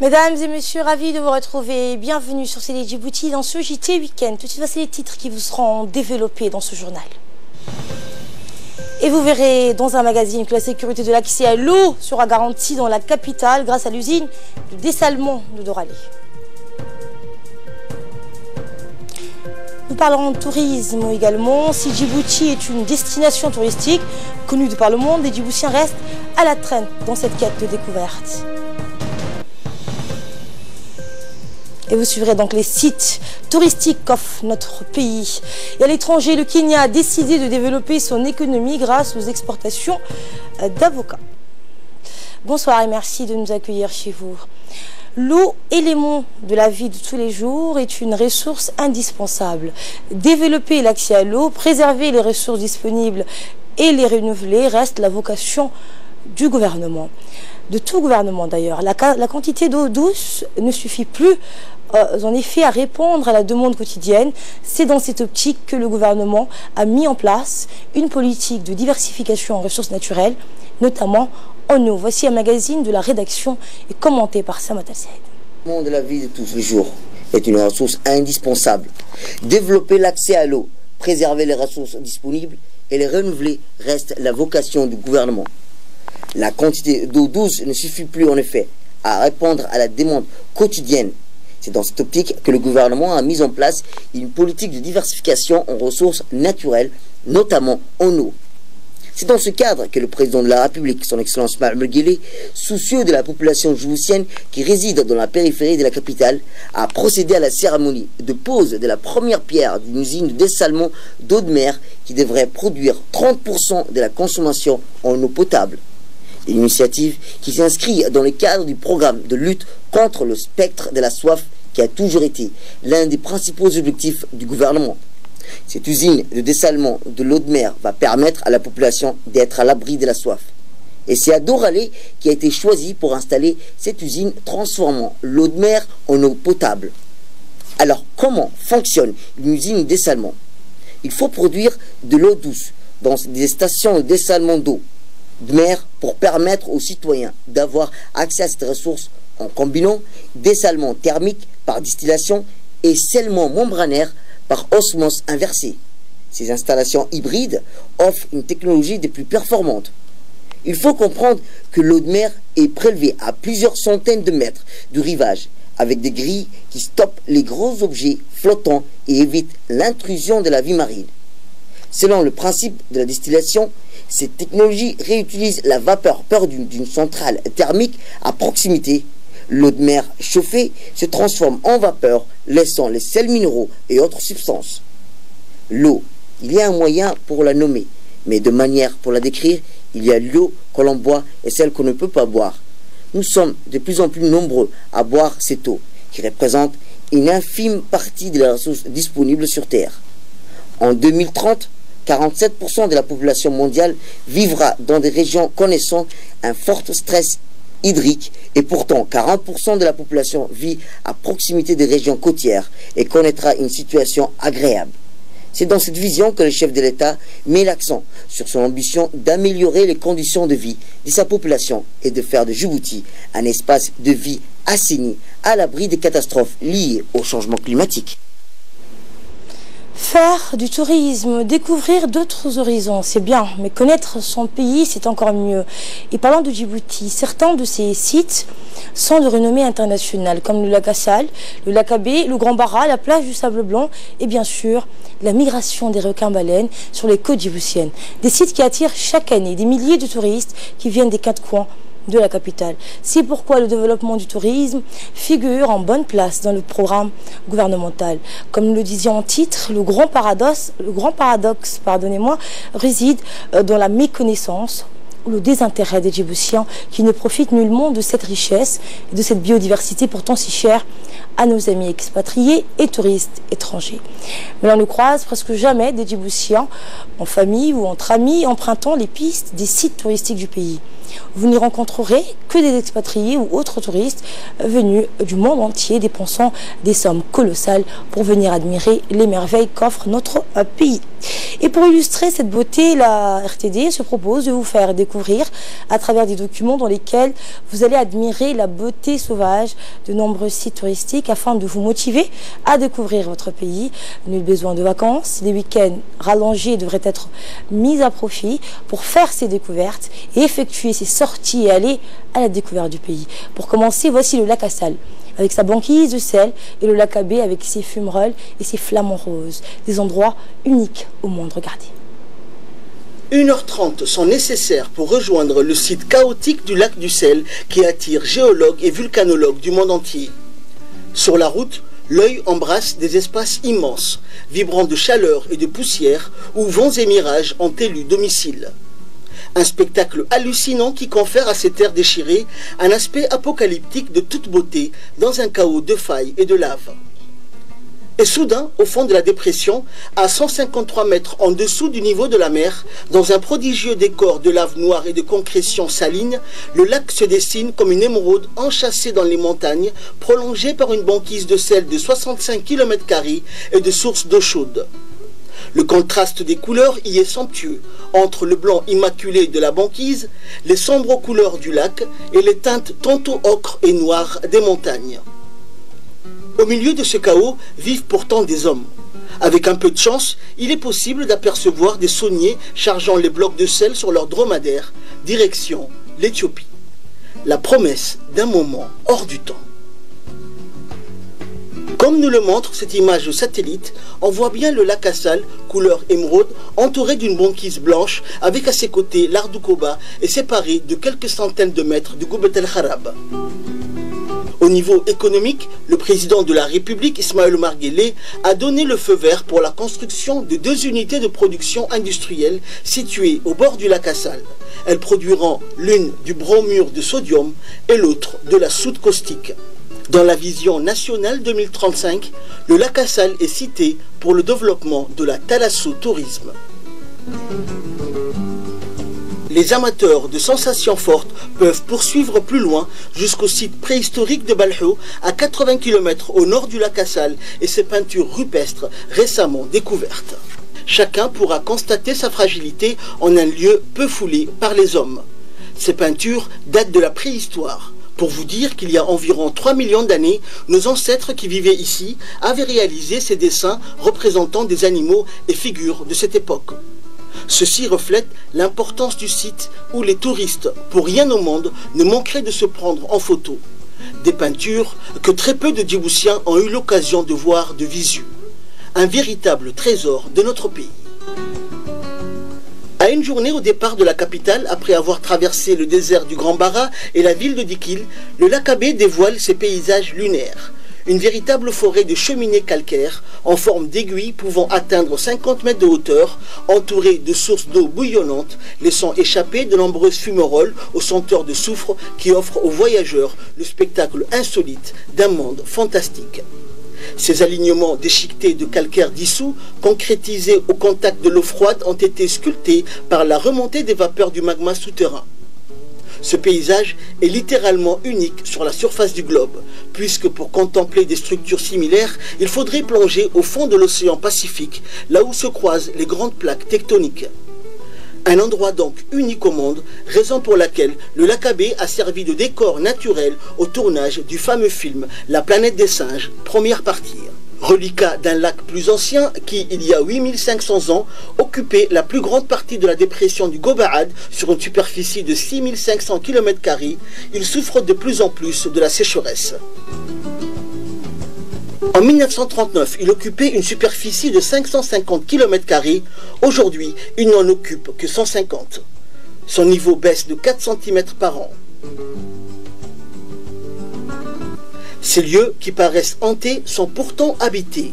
Mesdames et messieurs, ravis de vous retrouver. Bienvenue sur Télé Djibouti dans ce JT Week-end. Tout de suite, voici les titres qui vous seront développés dans ce journal. Et vous verrez dans un magazine que la sécurité de l'accès à l'eau sera garantie dans la capitale grâce à l'usine de dessalement de Doralé. Nous parlerons de tourisme également. Si Djibouti est une destination touristique connue de par le monde, les Djiboutiens restent à la traîne dans cette quête de découverte. Et vous suivrez donc les sites touristiques qu'offre notre pays. Et à l'étranger, le Kenya a décidé de développer son économie grâce aux exportations d'avocats. Bonsoir et merci de nous accueillir chez vous. L'eau, élément de la vie de tous les jours, est une ressource indispensable. Développer l'accès à l'eau, préserver les ressources disponibles et les renouveler reste la vocation du gouvernement. De tout gouvernement d'ailleurs. La quantité d'eau douce ne suffit plus en effet à répondre à la demande quotidienne. C'est dans cette optique que le gouvernement a mis en place une politique de diversification en ressources naturelles, notamment en eau. Voici un magazine de la rédaction et commenté par Samat Al-Saïd. Le monde de la vie de tous les jours est une ressource indispensable. Développer l'accès à l'eau, préserver les ressources disponibles et les renouveler reste la vocation du gouvernement. La quantité d'eau douce ne suffit plus en effet à répondre à la demande quotidienne. C'est dans cette optique que le gouvernement a mis en place une politique de diversification en ressources naturelles, notamment en eau. C'est dans ce cadre que le président de la République, son Excellence Mohamed Guelleh, soucieux de la population djiboutienne qui réside dans la périphérie de la capitale, a procédé à la cérémonie de pose de la première pierre d'une usine de dessalement d'eau de mer qui devrait produire 30% de la consommation en eau potable. Une initiative qui s'inscrit dans le cadre du programme de lutte contre le spectre de la soif qui a toujours été l'un des principaux objectifs du gouvernement. Cette usine de dessalement de l'eau de mer va permettre à la population d'être à l'abri de la soif. Et c'est à Doralé qui a été choisi pour installer cette usine transformant l'eau de mer en eau potable. Alors comment fonctionne une usine de dessalement? Il faut produire de l'eau douce dans des stations de dessalement d'eau de mer pour permettre aux citoyens d'avoir accès à cette ressource en combinant dessalement thermique par distillation et scellement membranaire par osmose inversée. Ces installations hybrides offrent une technologie des plus performantes. Il faut comprendre que l'eau de mer est prélevée à plusieurs centaines de mètres du rivage avec des grilles qui stoppent les gros objets flottants et évitent l'intrusion de la vie marine. Selon le principe de la distillation, cette technologie réutilise la vapeur perdue d'une centrale thermique à proximité. L'eau de mer chauffée se transforme en vapeur, laissant les sels minéraux et autres substances. L'eau, il y a un moyen pour la nommer, mais de manière pour la décrire, il y a l'eau que l'on boit et celle qu'on ne peut pas boire. Nous sommes de plus en plus nombreux à boire cette eau, qui représente une infime partie de la ressource disponible sur Terre. En 2030, 47% de la population mondiale vivra dans des régions connaissant un fort stress hydrique et pourtant 40% de la population vit à proximité des régions côtières et connaîtra une situation agréable. C'est dans cette vision que le chef de l'État met l'accent sur son ambition d'améliorer les conditions de vie de sa population et de faire de Djibouti un espace de vie assaini à l'abri des catastrophes liées au changement climatique. Faire du tourisme, découvrir d'autres horizons, c'est bien, mais connaître son pays, c'est encore mieux. Et parlant de Djibouti, certains de ces sites sont de renommée internationale, comme le lac Assal, le lac Abbé, le Grand Bara, la plage du Sable Blanc et bien sûr la migration des requins-baleines sur les côtes djiboutiennes. Des sites qui attirent chaque année des milliers de touristes qui viennent des quatre coins de la capitale. C'est pourquoi le développement du tourisme figure en bonne place dans le programme gouvernemental. Comme le disait en titre, le grand paradoxe, réside dans la méconnaissance ou le désintérêt des Djiboutiens qui ne profitent nullement de cette richesse et de cette biodiversité pourtant si chère à nos amis expatriés et touristes étrangers. Mais l'on ne croise presque jamais des Djiboutiens en famille ou entre amis empruntant les pistes des sites touristiques du pays. Vous n'y rencontrerez que des expatriés ou autres touristes venus du monde entier dépensant des sommes colossales pour venir admirer les merveilles qu'offre notre pays. Et pour illustrer cette beauté, la RTD se propose de vous faire découvrir à travers des documents dans lesquels vous allez admirer la beauté sauvage de nombreux sites touristiques afin de vous motiver à découvrir votre pays. Nul besoin de vacances, les week-ends rallongés devraient être mis à profit pour faire ces découvertes et effectuer ces sorties et aller à la découverte du pays. Pour commencer, voici le lac Assal, avec sa banquise de sel, et le lac Abbé avec ses fumerolles et ses flamants roses. Des endroits uniques au monde, regardez. 1h30 sont nécessaires pour rejoindre le site chaotique du lac du Sel qui attire géologues et vulcanologues du monde entier. Sur la route, l'œil embrasse des espaces immenses, vibrants de chaleur et de poussière, où vents et mirages ont élu domicile. Un spectacle hallucinant qui confère à ces terres déchirées un aspect apocalyptique de toute beauté dans un chaos de failles et de lave. Et soudain, au fond de la dépression, à 153 mètres en dessous du niveau de la mer, dans un prodigieux décor de lave noire et de concrétion saline, le lac se dessine comme une émeraude enchâssée dans les montagnes, prolongée par une banquise de sel de 65 km² et de sources d'eau chaude. Le contraste des couleurs y est somptueux, entre le blanc immaculé de la banquise, les sombres couleurs du lac et les teintes tantôt ocre et noires des montagnes. Au milieu de ce chaos vivent pourtant des hommes. Avec un peu de chance, il est possible d'apercevoir des sauniers chargeant les blocs de sel sur leurs dromadaires, direction l'Éthiopie. La promesse d'un moment hors du temps. Comme nous le montre cette image de satellite, on voit bien le lac Assal, couleur émeraude, entouré d'une banquise blanche, avec à ses côtés l'Ardoukoba et séparé de quelques centaines de mètres du Goubet El Kharab. Au niveau économique, le président de la République, Ismaël Omar Guelleh, a donné le feu vert pour la construction de 2 unités de production industrielle situées au bord du lac Assal. Elles produiront l'une du bromure de sodium et l'autre de la soude caustique. Dans la vision nationale 2035, le lac Assal est cité pour le développement de la thalasso-tourisme. Les amateurs de sensations fortes peuvent poursuivre plus loin jusqu'au site préhistorique de Balhou, à 80 km au nord du lac Assal, et ses peintures rupestres récemment découvertes. Chacun pourra constater sa fragilité en un lieu peu foulé par les hommes. Ces peintures datent de la préhistoire. Pour vous dire qu'il y a environ 3 millions d'années, nos ancêtres qui vivaient ici avaient réalisé ces dessins représentant des animaux et figures de cette époque. Ceci reflète l'importance du site où les touristes, pour rien au monde, ne manqueraient de se prendre en photo. Des peintures que très peu de Djiboutiens ont eu l'occasion de voir de visu. Un véritable trésor de notre pays. À une journée au départ de la capitale, après avoir traversé le désert du Grand Bara et la ville de Dikil, le lac Abbé dévoile ses paysages lunaires. Une véritable forêt de cheminées calcaires en forme d'aiguille pouvant atteindre 50 mètres de hauteur, entourée de sources d'eau bouillonnantes, laissant échapper de nombreuses fumerolles aux senteurs de soufre qui offrent aux voyageurs le spectacle insolite d'un monde fantastique. Ces alignements déchiquetés de calcaire dissous, concrétisés au contact de l'eau froide, ont été sculptés par la remontée des vapeurs du magma souterrain. Ce paysage est littéralement unique sur la surface du globe, puisque pour contempler des structures similaires, il faudrait plonger au fond de l'océan Pacifique, là où se croisent les grandes plaques tectoniques. Un endroit donc unique au monde, raison pour laquelle le lac Abbé a servi de décor naturel au tournage du fameux film La planète des singes, première partie. Reliquat d'un lac plus ancien qui, il y a 8500 ans, occupait la plus grande partie de la dépression du Gobaad sur une superficie de 6500 km², il souffre de plus en plus de la sécheresse. En 1939, il occupait une superficie de 550 km². Aujourd'hui, il n'en occupe que 150. Son niveau baisse de 4 cm par an. Ces lieux qui paraissent hantés sont pourtant habités.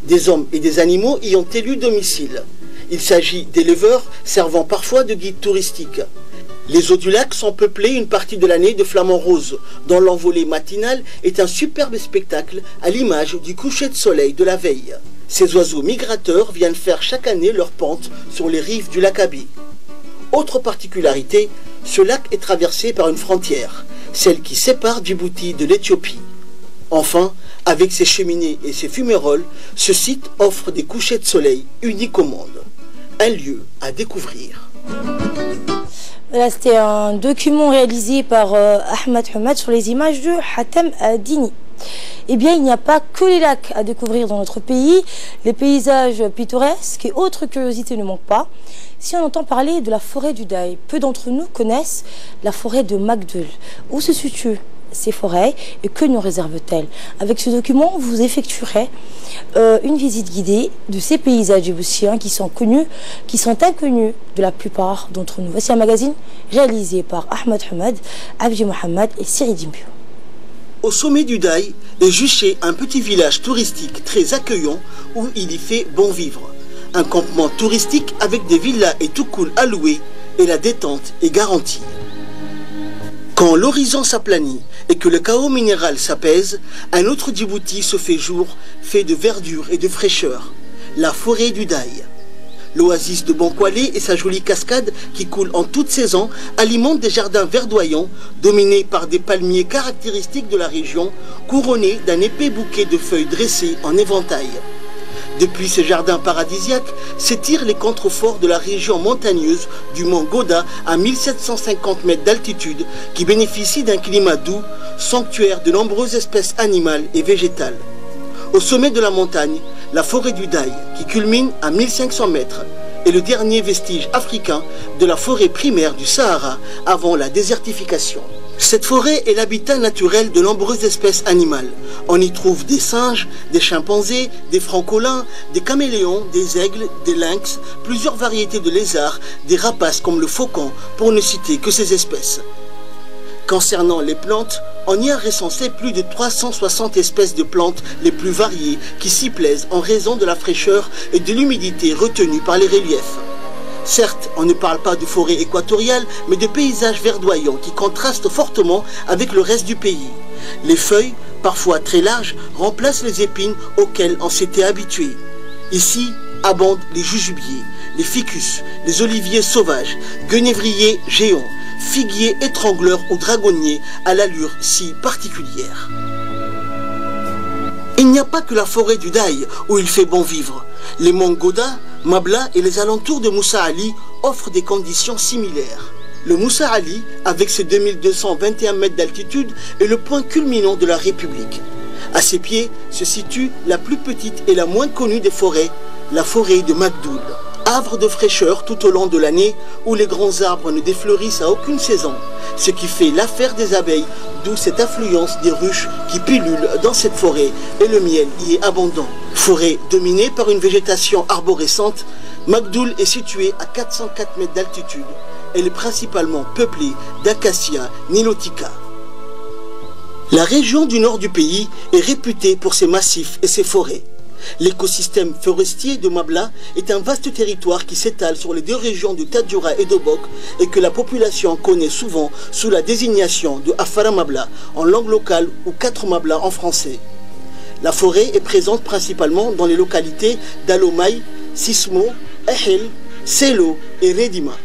Des hommes et des animaux y ont élu domicile. Il s'agit d'éleveurs servant parfois de guides touristiques. Les eaux du lac sont peuplées une partie de l'année de flamants roses, dont l'envolée matinale est un superbe spectacle à l'image du coucher de soleil de la veille. Ces oiseaux migrateurs viennent faire chaque année leur pente sur les rives du lac Abyei. Autre particularité, ce lac est traversé par une frontière, celle qui sépare Djibouti de l'Éthiopie. Enfin, avec ses cheminées et ses fumerolles, ce site offre des couchers de soleil uniques au monde. Un lieu à découvrir. Voilà, c'était un document réalisé par Ahmed Hamad sur les images de Hatem Dini. Eh bien, il n'y a pas que les lacs à découvrir dans notre pays. Les paysages pittoresques et autres curiosités ne manquent pas. Si on entend parler de la forêt du Daï, peu d'entre nous connaissent la forêt de Magdoul. Où se situent ces forêts et que nous réservent-elles? Avec ce document, vous effectuerez une visite guidée de ces paysages djiboutiens qui sont inconnus de la plupart d'entre nous. Voici un magazine réalisé par Ahmed Hamad, Abdi Mohamed et Siri Dimbio. Au sommet du Daï est juché un petit village touristique très accueillant où il y fait bon vivre. Un campement touristique avec des villas et toukoul à louer et la détente est garantie. Quand l'horizon s'aplanit et que le chaos minéral s'apaise, un autre Djibouti se fait jour, fait de verdure et de fraîcheur, la forêt du Daï. L'oasis de Bankwalé et sa jolie cascade qui coule en toute saison alimentent des jardins verdoyants dominés par des palmiers caractéristiques de la région, couronnés d'un épais bouquet de feuilles dressées en éventail. Depuis ces jardins paradisiaques s'étirent les contreforts de la région montagneuse du mont Goda à 1750 mètres d'altitude qui bénéficie d'un climat doux, sanctuaire de nombreuses espèces animales et végétales. Au sommet de la montagne, la forêt du Daï, qui culmine à 1500 mètres, est le dernier vestige africain de la forêt primaire du Sahara avant la désertification. Cette forêt est l'habitat naturel de nombreuses espèces animales. On y trouve des singes, des chimpanzés, des francolins, des caméléons, des aigles, des lynx, plusieurs variétés de lézards, des rapaces comme le faucon, pour ne citer que ces espèces. Concernant les plantes, on y a recensé plus de 360 espèces de plantes les plus variées qui s'y plaisent en raison de la fraîcheur et de l'humidité retenue par les reliefs. Certes, on ne parle pas de forêt équatoriale, mais de paysages verdoyants qui contrastent fortement avec le reste du pays. Les feuilles, parfois très larges, remplacent les épines auxquelles on s'était habitué. Ici, abondent les jujubiers, les ficus, les oliviers sauvages, guenevriers géants, figuiers étrangleurs ou dragonniers à l'allure si particulière. Il n'y a pas que la forêt du Daï où il fait bon vivre. Les monts Goda, Mabla et les alentours de Moussa Ali offrent des conditions similaires. Le Moussa Ali, avec ses 2221 mètres d'altitude, est le point culminant de la République. À ses pieds se situe la plus petite et la moins connue des forêts, la forêt de Magdoul. Havre de fraîcheur tout au long de l'année où les grands arbres ne défleurissent à aucune saison, ce qui fait l'affaire des abeilles, d'où cette affluence des ruches qui pullulent dans cette forêt et le miel y est abondant. Forêt dominée par une végétation arborescente, Magdoul est située à 404 mètres d'altitude. Elle est principalement peuplée d'acacias nilotica. La région du nord du pays est réputée pour ses massifs et ses forêts. L'écosystème forestier de Mabla est un vaste territoire qui s'étale sur les deux régions de Tadjoura et d'Obok et que la population connaît souvent sous la désignation de Afara Mabla en langue locale ou 4 Mabla en français. La forêt est présente principalement dans les localités d'Alomaï, Sismo, Ehel, Selo et Redima.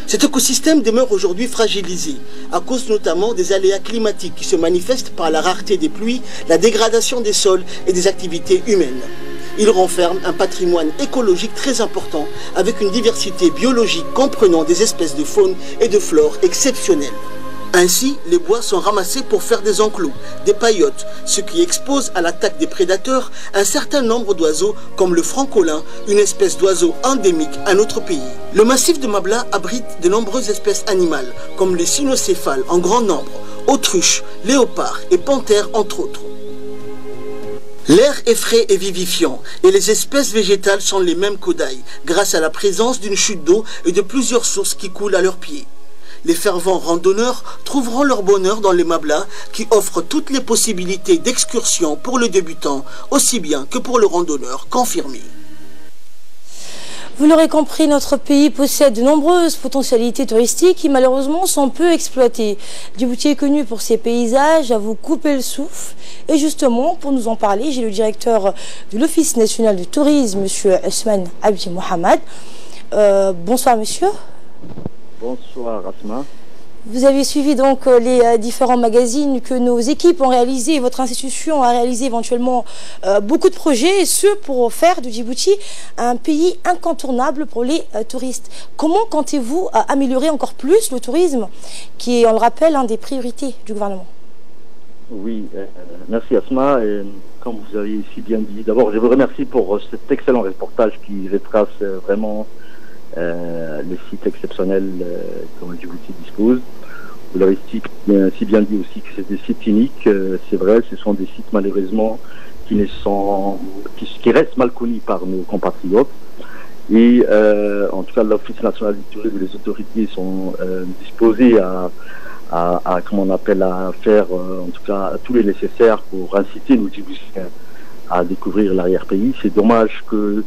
Cet écosystème demeure aujourd'hui fragilisé, à cause notamment des aléas climatiques qui se manifestent par la rareté des pluies, la dégradation des sols et des activités humaines. Il renferme un patrimoine écologique très important, avec une diversité biologique comprenant des espèces de faune et de flore exceptionnelles. Ainsi, les bois sont ramassés pour faire des enclos, des paillotes, ce qui expose à l'attaque des prédateurs un certain nombre d'oiseaux comme le francolin, une espèce d'oiseau endémique à notre pays. Le massif de Mabla abrite de nombreuses espèces animales, comme les cynocéphales en grand nombre, autruches, léopards et panthères entre autres. L'air est frais et vivifiant, et les espèces végétales sont les mêmes qu'au Daï, grâce à la présence d'une chute d'eau et de plusieurs sources qui coulent à leurs pieds. Les fervents randonneurs trouveront leur bonheur dans les Mabla qui offrent toutes les possibilités d'excursion pour le débutant, aussi bien que pour le randonneur confirmé. Vous l'aurez compris, notre pays possède de nombreuses potentialités touristiques qui malheureusement sont peu exploitées. Djibouti est connu pour ses paysages, à vous couper le souffle. Et justement, pour nous en parler, j'ai le directeur de l'Office national du tourisme, M. Ousmane Abdi Mohamed. Bonsoir monsieur. Bonsoir Asma. Vous avez suivi donc les différents magazines que nos équipes ont réalisés, votre institution a réalisé éventuellement beaucoup de projets, et ce pour faire de Djibouti un pays incontournable pour les touristes. Comment comptez-vous améliorer encore plus le tourisme, qui est, on le rappelle, une des priorités du gouvernement? Oui, merci Asma. Et, comme vous avez si bien dit, d'abord je vous remercie pour cet excellent reportage qui retrace vraiment les sites exceptionnels dont Djibouti dispose. Vous l'avez si bien dit aussi que c'est des sites uniques. C'est vrai, ce sont des sites malheureusement qui restent mal connus par nos compatriotes. Et en tout cas, l'Office national du tourisme et les autorités sont disposés à comment on appelle, à faire en tout cas tout le nécessaire pour inciter nos Djiboutiens à découvrir l'arrière-pays. C'est dommage que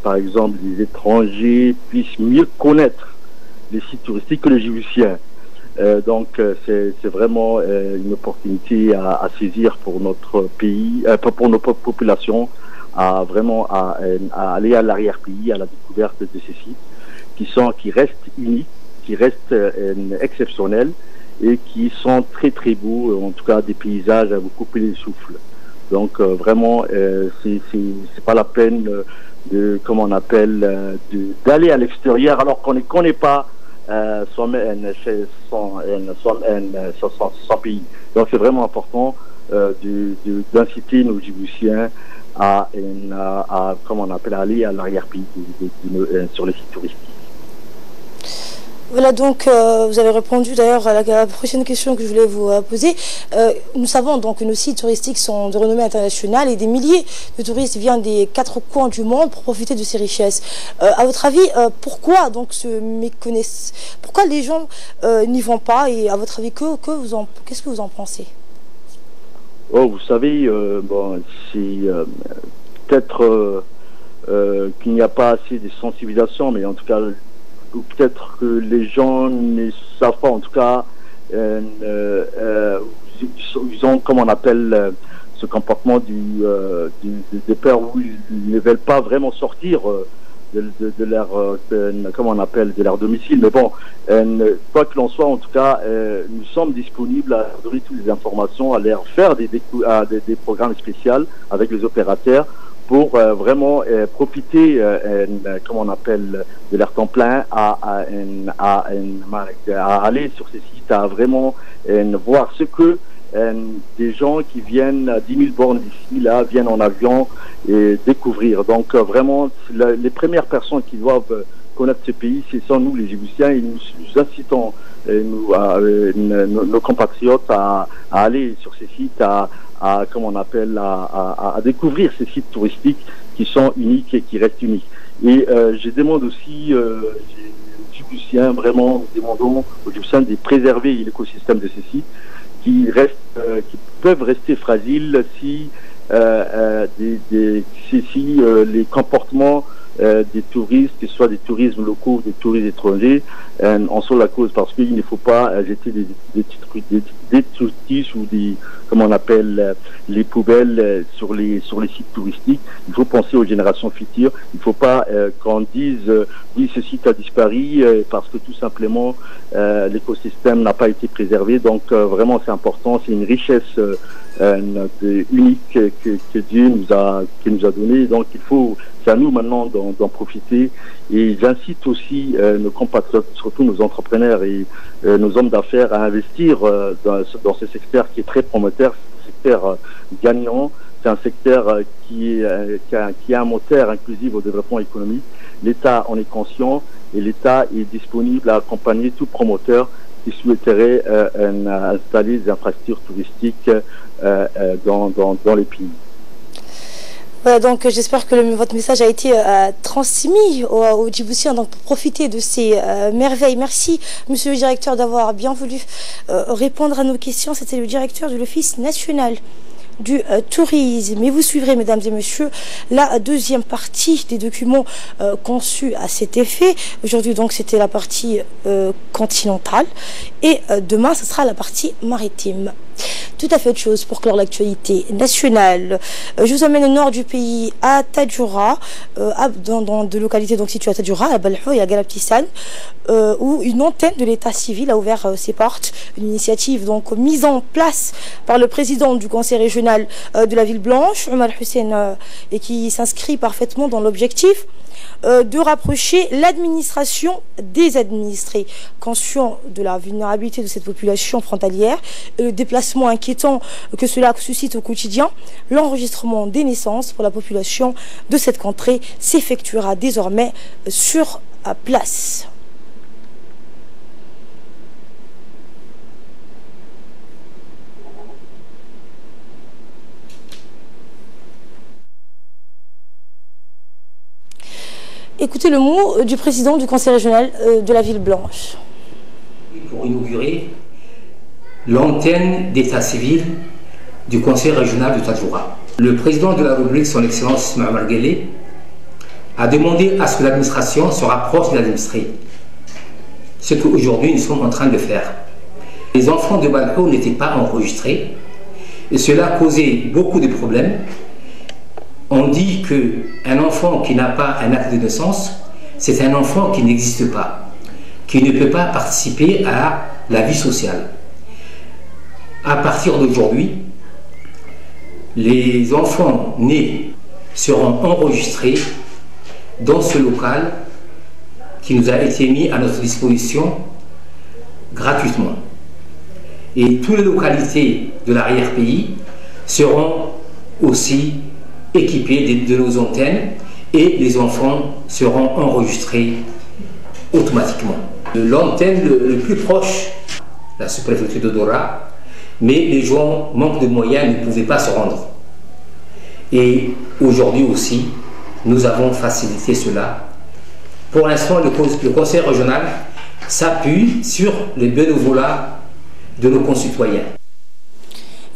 par exemple, les étrangers puissent mieux connaître les sites touristiques que les Djiboutiens. Donc, c'est vraiment une opportunité à saisir pour notre pays, pour notre population, à aller à l'arrière-pays, à la découverte de ces sites qui restent uniques, qui restent exceptionnels et qui sont très très beaux, en tout cas des paysages à vous couper les souffles. Donc vraiment, c'est pas la peine comment on appelle, d'aller à l'extérieur alors qu'on ne connaît pas son pays. Donc c'est vraiment important d'inciter nos Djiboutiens à comment on appelle, à aller à l'arrière-pays sur les sites touristiques. Voilà, donc vous avez répondu d'ailleurs à la prochaine question que je voulais vous poser. Nous savons donc que nos sites touristiques sont de renommée internationale et des milliers de touristes viennent des 4 coins du monde pour profiter de ces richesses. À votre avis, pourquoi donc pourquoi les gens n'y vont pas, et à votre avis, qu'est-ce que vous en pensez? Oh, vous savez, bon, c'est peut-être qu'il n'y a pas assez de sensibilisation, mais en tout cas, ou peut-être que les gens ne savent pas, en tout cas, ils ont, comme on appelle, ce comportement des peurs où ils ne veulent pas vraiment sortir de leur, comment on appelle, de leur domicile. Mais bon, quoi que l'on soit, en tout cas, nous sommes disponibles à donner toutes les informations, à leur faire des programmes spéciaux avec les opérateurs, pour vraiment profiter, comment on appelle, de leur temps plein, à aller sur ces sites, à vraiment voir ce que des gens qui viennent à 10 000 bornes d'ici, là, viennent en avion et découvrir. Donc vraiment, les premières personnes qui doivent connaître ce pays, ce sont nous, les Djiboutiens, et nous incitons nos compatriotes à aller sur ces sites, comment on appelle, à découvrir ces sites touristiques qui sont uniques et qui restent uniques. Et je demande aussi aux Djiboutiens, vraiment, nous demandons aux Djiboutiens de préserver l'écosystème de ces sites qui peuvent rester fragiles si les comportements des touristes, que ce soit des tourismes locaux ou des touristes étrangers, en sont la cause, parce qu'il ne faut pas jeter des trutis ou des, comment on appelle, les poubelles sur les sites touristiques. Il faut penser aux générations futures. Il ne faut pas qu'on dise oui, ce site a disparu parce que tout simplement l'écosystème n'a pas été préservé. Donc vraiment c'est important, c'est une richesse unique que Dieu nous a donnée. Donc c'est à nous maintenant d'en profiter. Et j'incite aussi nos compatriotes, surtout nos entrepreneurs et nos hommes d'affaires, à investir dans ce secteur qui est très promoteur, ce secteur gagnant. C'est un secteur qui a un moteur inclusif au développement économique. L'État en est conscient et l'État est disponible à accompagner tout promoteur qui souhaiterait installer des infrastructures touristiques dans les pays. Voilà, donc j'espère que votre message a été transmis aux Djiboutiens, donc pour profiter de ces merveilles. Merci, monsieur le directeur, d'avoir bien voulu répondre à nos questions. C'était le directeur de l'Office national du tourisme. Et vous suivrez, mesdames et messieurs, la deuxième partie des documents conçus à cet effet. Aujourd'hui, donc, c'était la partie continentale. Et demain, ce sera la partie maritime. Tout à fait autre chose pour clore l'actualité nationale. Je vous emmène au nord du pays, à Tadjoura, dans deux localités donc situées à Tadjoura, à Balhou et à Galaptissan, où une antenne de l'état civil a ouvert ses portes. Une initiative donc mise en place par le président du conseil régional de la ville blanche, Omar Hussein, et qui s'inscrit parfaitement dans l'objectif de rapprocher l'administration des administrés. Conscient de la vulnérabilité de cette population frontalière et le déplacement inquiétant que cela suscite au quotidien, l'enregistrement des naissances pour la population de cette contrée s'effectuera désormais sur place. Écoutez le mot du président du conseil régional de la ville blanche. Pour inaugurer l'antenne d'état civil du conseil régional de Tadjoura. Le président de la République, son excellence Mohamed Guelleh, a demandé à ce que l'administration se rapproche de l'administré. Ce qu'aujourd'hui nous sommes en train de faire. Les enfants de Balhou n'étaient pas enregistrés et cela causait beaucoup de problèmes. On dit qu'un enfant qui n'a pas un acte de naissance, c'est un enfant qui n'existe pas, qui ne peut pas participer à la vie sociale. À partir d'aujourd'hui, les enfants nés seront enregistrés dans ce local qui nous a été mis à notre disposition gratuitement. Et toutes les localités de l'arrière-pays seront aussi équipés de nos antennes et les enfants seront enregistrés automatiquement. L'antenne le plus proche, la sous-préfecture de Dora, mais les gens manquent de moyens, ne pouvaient pas se rendre. Et aujourd'hui aussi, nous avons facilité cela. Pour l'instant, le conseil régional s'appuie sur les bénévolats de nos concitoyens.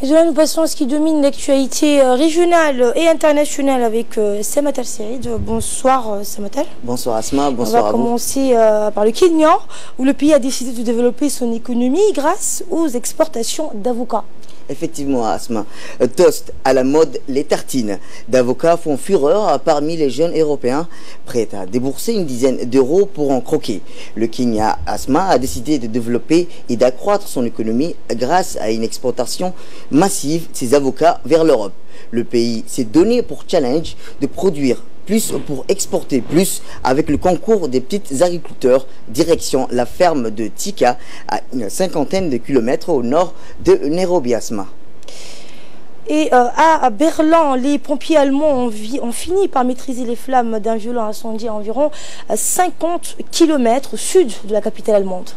Et de là, nous passons à ce qui domine l'actualité régionale et internationale avec Samatal Serid. Bonsoir Samatal. Bonsoir Asma, bonsoir à vous. On va commencer par le Kenya, où le pays a décidé de développer son économie grâce aux exportations d'avocats. Effectivement, Asma. Toast à la mode, les tartines d'avocats font fureur parmi les jeunes européens prêts à débourser une dizaine d'euros pour en croquer. Le Kenya, Asma, a décidé de développer et d'accroître son économie grâce à une exportation massive de ses avocats vers l'Europe. Le pays s'est donné pour challenge de produire plus pour exporter plus avec le concours des petits agriculteurs, direction la ferme de Tika à une cinquantaine de kilomètres au nord de Nairobi, Asma. Et à Berlin, les pompiers allemands ont fini par maîtriser les flammes d'un violent incendie à environ 50 km au sud de la capitale allemande.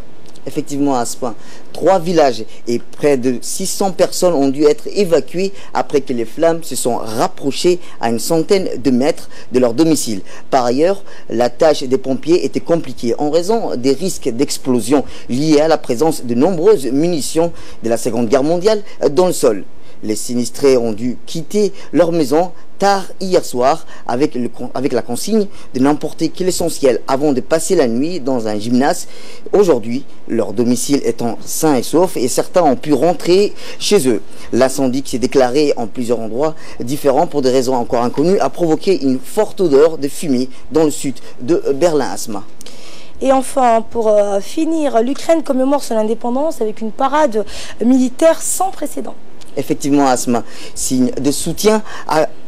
Effectivement, à ce point, 3 villages et près de 600 personnes ont dû être évacuées après que les flammes se sont rapprochées à une centaine de mètres de leur domicile. Par ailleurs, la tâche des pompiers était compliquée en raison des risques d'explosion liés à la présence de nombreuses munitions de la Seconde Guerre mondiale dans le sol. Les sinistrés ont dû quitter leur maison tard hier soir avec la consigne de n'emporter que l'essentiel avant de passer la nuit dans un gymnase. Aujourd'hui, leur domicile étant sain et sauf et certains ont pu rentrer chez eux. L'incendie qui s'est déclaré en plusieurs endroits différents pour des raisons encore inconnues a provoqué une forte odeur de fumée dans le sud de Berlin, Asma. Et enfin, pour finir, l'Ukraine commémore son indépendance avec une parade militaire sans précédent. Effectivement, Asma, signe de soutien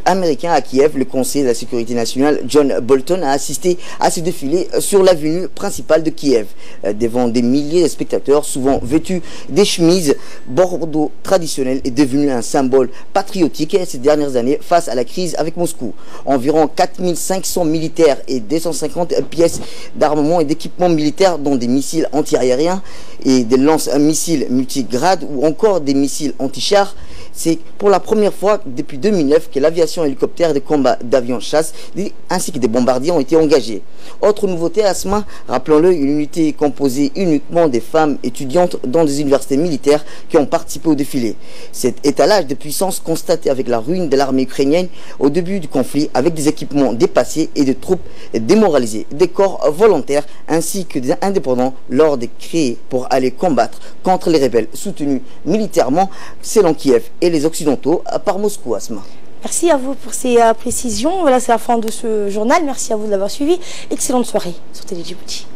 américain à Kiev, le conseiller de la sécurité nationale John Bolton a assisté à ce défilé sur l'avenue principale de Kiev, devant des milliers de spectateurs, souvent vêtus des chemises. Bordeaux traditionnel est devenu un symbole patriotique ces dernières années face à la crise avec Moscou. Environ 4500 militaires et 250 pièces d'armement et d'équipements militaires, dont des missiles antiaériens et des lance-missiles multigrades ou encore des missiles anti-chars, C'est pour la première fois depuis 2009 que l'aviation hélicoptère de combat d'avions chasse ainsi que des bombardiers ont été engagés. Autre nouveauté, Asma, rappelons-le, une unité composée uniquement des femmes étudiantes dans des universités militaires qui ont participé au défilé. Cet étalage de puissance constaté avec la ruine de l'armée ukrainienne au début du conflit, avec des équipements dépassés et des troupes démoralisées, des corps volontaires ainsi que des indépendants lors des créés pour aller combattre contre les rebelles soutenus militairement selon Kiev et les Occidentaux par Moscou. Asma. Merci à vous pour ces précisions. Voilà, c'est la fin de ce journal. Merci à vous de l'avoir suivi. Excellente soirée sur Télé Djibouti.